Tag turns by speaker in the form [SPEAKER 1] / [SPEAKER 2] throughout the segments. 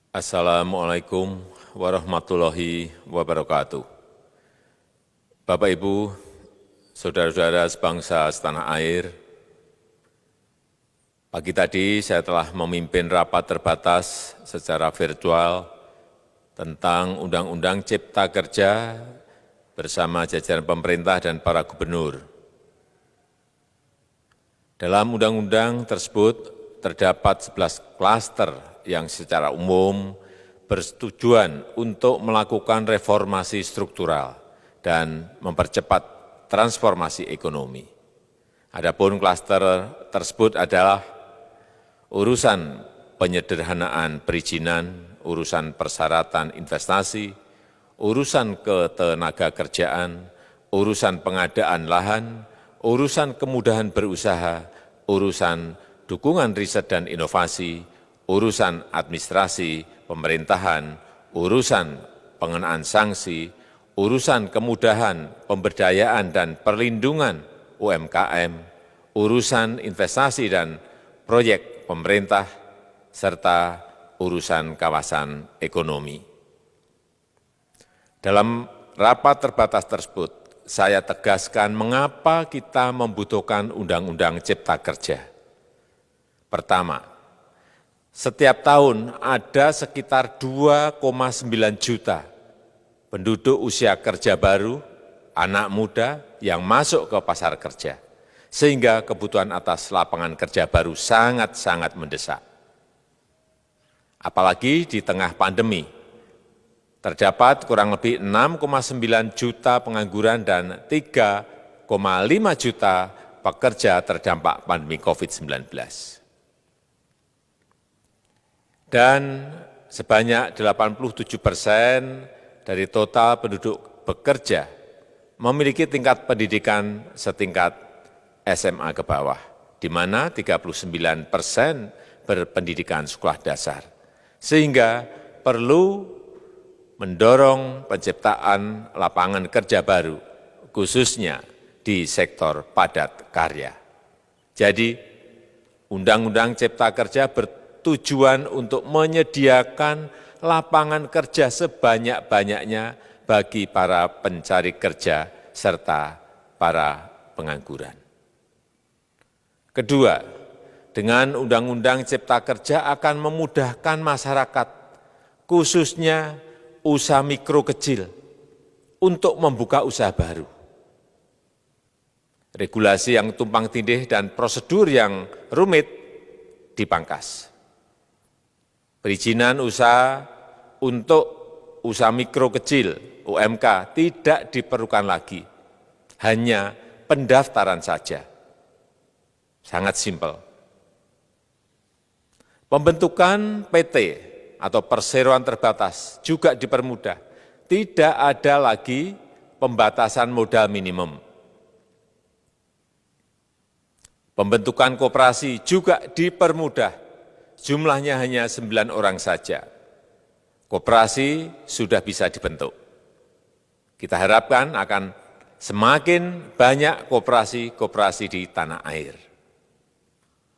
[SPEAKER 1] Assalamualaikum warahmatullahi wabarakatuh. Bapak, Ibu, saudara-saudara sebangsa setanah air, pagi tadi saya telah memimpin rapat terbatas secara virtual tentang Undang-Undang Cipta Kerja bersama jajaran pemerintah dan para gubernur. Dalam undang-undang tersebut terdapat 11 klaster yang secara umum bertujuan untuk melakukan reformasi struktural dan mempercepat transformasi ekonomi. Adapun klaster tersebut adalah urusan penyederhanaan perizinan, urusan persyaratan investasi, urusan ketenagakerjaan, urusan pengadaan lahan, urusan kemudahan berusaha, urusan dukungan riset dan inovasi, urusan administrasi pemerintahan, urusan pengenaan sanksi, urusan kemudahan pemberdayaan dan perlindungan UMKM, urusan investasi dan proyek pemerintah, serta urusan kawasan ekonomi. Dalam rapat terbatas tersebut, saya tegaskan mengapa kita membutuhkan Undang-Undang Cipta Kerja. Pertama, setiap tahun ada sekitar 2,9 juta penduduk usia kerja baru, anak muda yang masuk ke pasar kerja, sehingga kebutuhan atas lapangan kerja baru sangat-sangat mendesak. Apalagi di tengah pandemi, terdapat kurang lebih 6,9 juta pengangguran dan 3,5 juta pekerja terdampak pandemi COVID-19. Dan sebanyak 87% dari total penduduk bekerja memiliki tingkat pendidikan setingkat SMA ke bawah, di mana 39% berpendidikan sekolah dasar. Sehingga perlu mendorong penciptaan lapangan kerja baru, khususnya di sektor padat karya. Jadi, Undang-Undang Cipta Kerja bertujuan untuk menyediakan lapangan kerja sebanyak-banyaknya bagi para pencari kerja serta para pengangguran. Kedua, dengan Undang-Undang Cipta Kerja akan memudahkan masyarakat, khususnya usaha mikro kecil, untuk membuka usaha baru. Regulasi yang tumpang tindih dan prosedur yang rumit dipangkas. Perizinan usaha untuk usaha mikro kecil, UMK, tidak diperlukan lagi, hanya pendaftaran saja. Sangat simpel. Pembentukan PT atau perseroan terbatas juga dipermudah. Tidak ada lagi pembatasan modal minimum. Pembentukan koperasi juga dipermudah, jumlahnya hanya 9 orang saja. Koperasi sudah bisa dibentuk. Kita harapkan akan semakin banyak koperasi-koperasi di tanah air.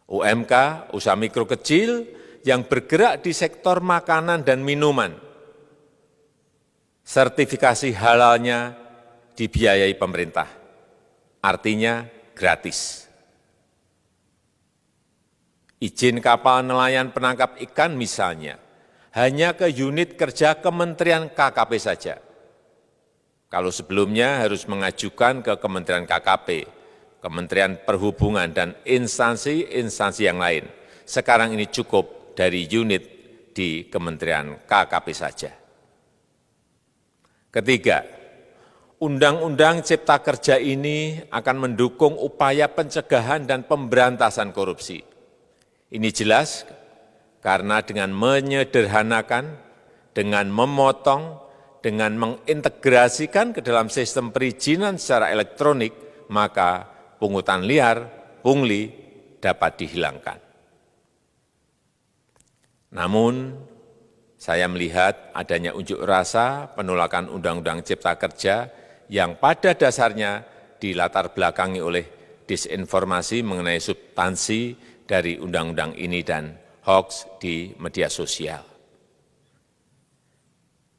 [SPEAKER 1] UMK, usaha mikro kecil yang bergerak di sektor makanan dan minuman, sertifikasi halalnya dibiayai pemerintah, artinya gratis. Izin kapal nelayan penangkap ikan misalnya, hanya ke unit kerja Kementerian KKP saja. Kalau sebelumnya harus mengajukan ke Kementerian KKP, Kementerian Perhubungan, dan instansi-instansi yang lain. Sekarang ini cukup dari unit di Kementerian KKP saja. Ketiga, Undang-Undang Cipta Kerja ini akan mendukung upaya pencegahan dan pemberantasan korupsi. Ini jelas karena dengan menyederhanakan, dengan memotong, dengan mengintegrasikan ke dalam sistem perizinan secara elektronik, maka pungutan liar, pungli dapat dihilangkan. Namun, saya melihat adanya unjuk rasa penolakan Undang-Undang Cipta Kerja yang pada dasarnya dilatar belakangi oleh disinformasi mengenai substansi dari undang-undang ini dan hoax di media sosial.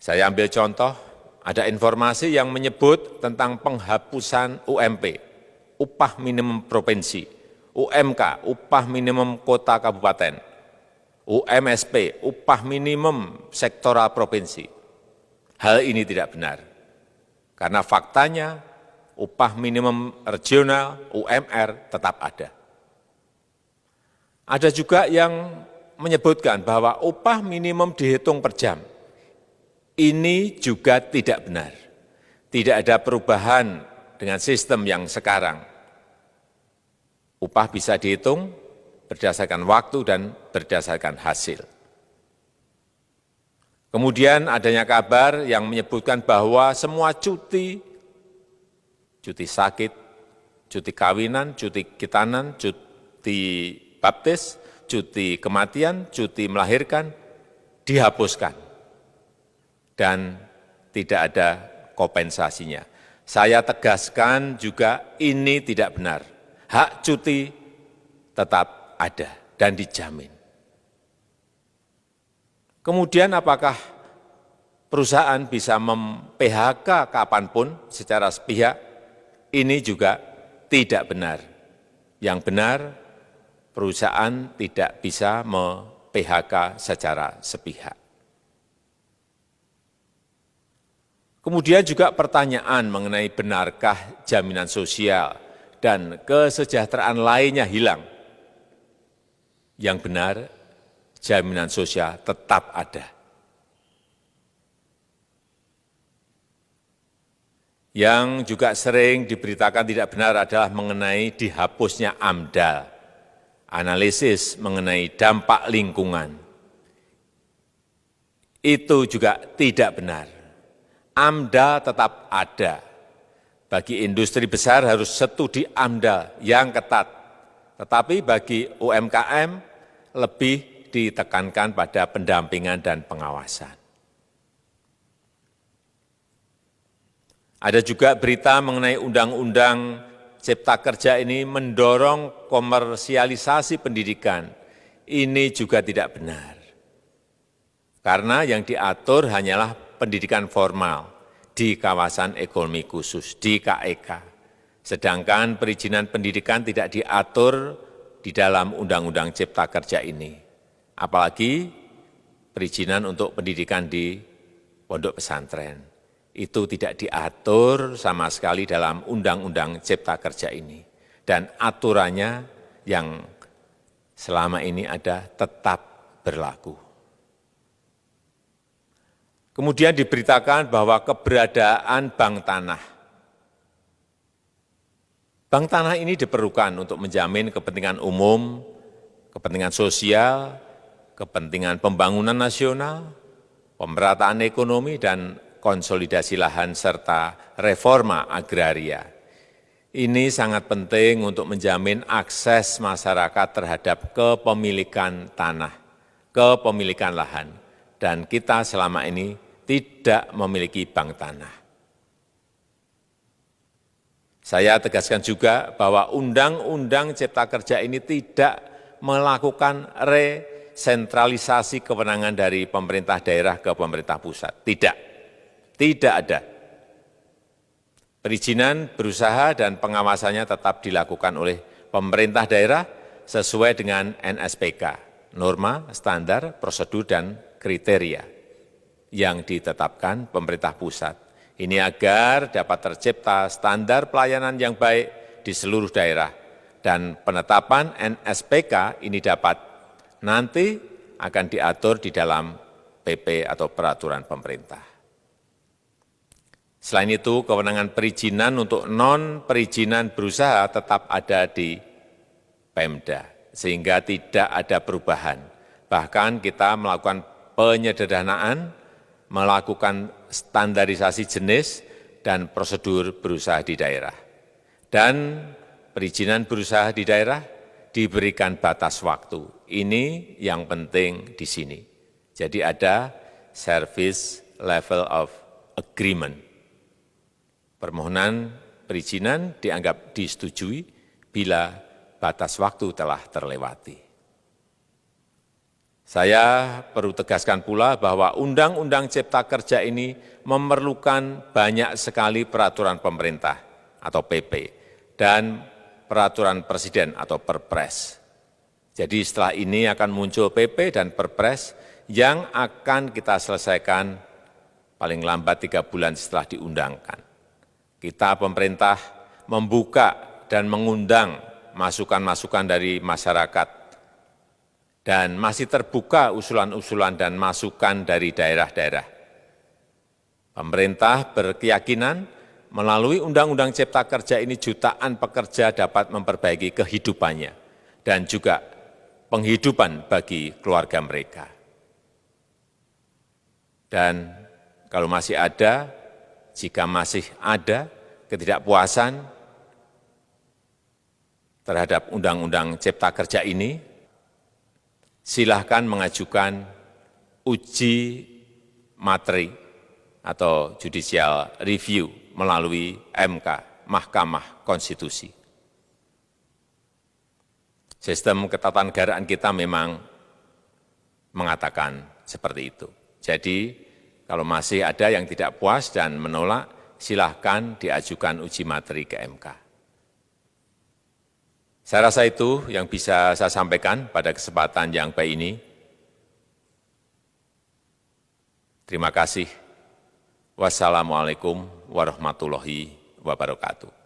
[SPEAKER 1] Saya ambil contoh, ada informasi yang menyebut tentang penghapusan UMP, upah minimum provinsi, UMK, upah minimum kota kabupaten, UMSP, upah minimum sektoral provinsi. Hal ini tidak benar, karena faktanya upah minimum regional, UMR, tetap ada. Ada juga yang menyebutkan bahwa upah minimum dihitung per jam. Ini juga tidak benar. Tidak ada perubahan dengan sistem yang sekarang. Upah bisa dihitung berdasarkan waktu dan berdasarkan hasil. Kemudian adanya kabar yang menyebutkan bahwa semua cuti sakit, cuti kawinan, cuti khitanan, cuti baptis, cuti kematian, cuti melahirkan, dihapuskan. Dan tidak ada kompensasinya. Saya tegaskan juga ini tidak benar. Hak cuti tetap ada dan dijamin. Kemudian apakah perusahaan bisa mem-PHK kapanpun secara sepihak? Ini juga tidak benar. Yang benar, perusahaan tidak bisa mem-PHK secara sepihak. Kemudian juga pertanyaan mengenai benarkah jaminan sosial dan kesejahteraan lainnya hilang. Yang benar, jaminan sosial tetap ada. Yang juga sering diberitakan tidak benar adalah mengenai dihapusnya AMDAL, analisis mengenai dampak lingkungan. Itu juga tidak benar. AMDAL tetap ada. Bagi industri besar harus studi AMDAL yang ketat. Tetapi bagi UMKM lebih ditekankan pada pendampingan dan pengawasan. Ada juga berita mengenai Undang-Undang Cipta Kerja ini mendorong komersialisasi pendidikan. Ini juga tidak benar. Karena yang diatur hanyalah pendidikan formal di kawasan ekonomi khusus, di KEK. Sedangkan perizinan pendidikan tidak diatur di dalam Undang-Undang Cipta Kerja ini. Apalagi perizinan untuk pendidikan di pondok pesantren. Itu tidak diatur sama sekali dalam Undang-Undang Cipta Kerja ini. Dan aturannya yang selama ini ada tetap berlaku. Kemudian diberitakan bahwa keberadaan bank tanah. Bank tanah ini diperlukan untuk menjamin kepentingan umum, kepentingan sosial, kepentingan pembangunan nasional, pemerataan ekonomi, dan konsolidasi lahan serta reforma agraria. Ini sangat penting untuk menjamin akses masyarakat terhadap kepemilikan tanah, kepemilikan lahan, dan kita selama ini tidak memiliki bank tanah. Saya tegaskan juga bahwa Undang-Undang Cipta Kerja ini tidak melakukan resentralisasi kewenangan dari pemerintah daerah ke pemerintah pusat. Tidak ada. Perizinan berusaha dan pengawasannya tetap dilakukan oleh pemerintah daerah sesuai dengan NSPK, norma, standar, prosedur, dan kriteria yang ditetapkan pemerintah pusat. Ini agar dapat tercipta standar pelayanan yang baik di seluruh daerah, dan penetapan NSPK ini dapat nanti akan diatur di dalam PP atau peraturan pemerintah. Selain itu, kewenangan perizinan untuk non-perizinan berusaha tetap ada di Pemda, sehingga tidak ada perubahan. Bahkan kita melakukan penyederhanaan, melakukan standarisasi jenis dan prosedur berusaha di daerah. Dan perizinan berusaha di daerah diberikan batas waktu. Ini yang penting di sini. Jadi ada service level of agreement. Permohonan perizinan dianggap disetujui bila batas waktu telah terlewati. Saya perlu tegaskan pula bahwa Undang-Undang Cipta Kerja ini memerlukan banyak sekali peraturan pemerintah atau PP dan peraturan presiden atau Perpres. Jadi setelah ini akan muncul PP dan Perpres yang akan kita selesaikan paling lambat 3 bulan setelah diundangkan. Kita pemerintah membuka dan mengundang masukan-masukan dari masyarakat dan masih terbuka usulan-usulan dan masukan dari daerah-daerah. Pemerintah berkeyakinan melalui Undang-Undang Cipta Kerja ini jutaan pekerja dapat memperbaiki kehidupannya dan juga penghidupan bagi keluarga mereka. Dan kalau masih ada, jika masih ada ketidakpuasan terhadap Undang-Undang Cipta Kerja ini, silahkan mengajukan uji materi atau judicial review melalui MK, Mahkamah Konstitusi. Sistem ketatanegaraan kita memang mengatakan seperti itu. Jadi, kalau masih ada yang tidak puas dan menolak, silahkan diajukan uji materi ke MK. Saya rasa itu yang bisa saya sampaikan pada kesempatan yang baik ini. Terima kasih. Wassalamualaikum warahmatullahi wabarakatuh.